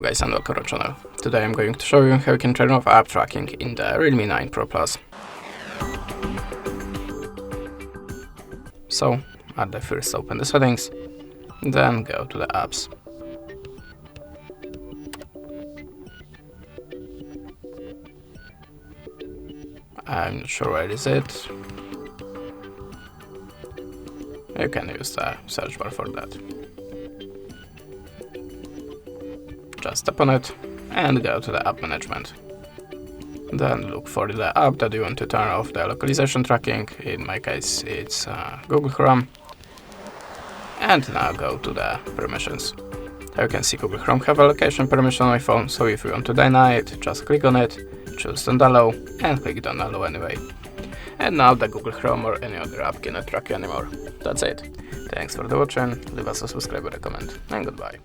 Guys, and welcome to our channel. Today I'm going to show you how you can turn off app tracking in the REALME 9 Pro Plus. So, at the first open the settings, then go to the apps. I'm not sure where is it. You can use the search bar for that. Just tap on it and go to the app management. Then look for the app that you want to turn off the localization tracking. In my case it's Google Chrome. And now go to the permissions. How you can see, Google Chrome have a location permission on my phone, so if you want to deny it, just click on it, choose don't allow, and click don't allow anyway. And now the Google Chrome or any other app cannot track you anymore. That's it. Thanks for the watching, leave us a subscribe or a comment, and goodbye.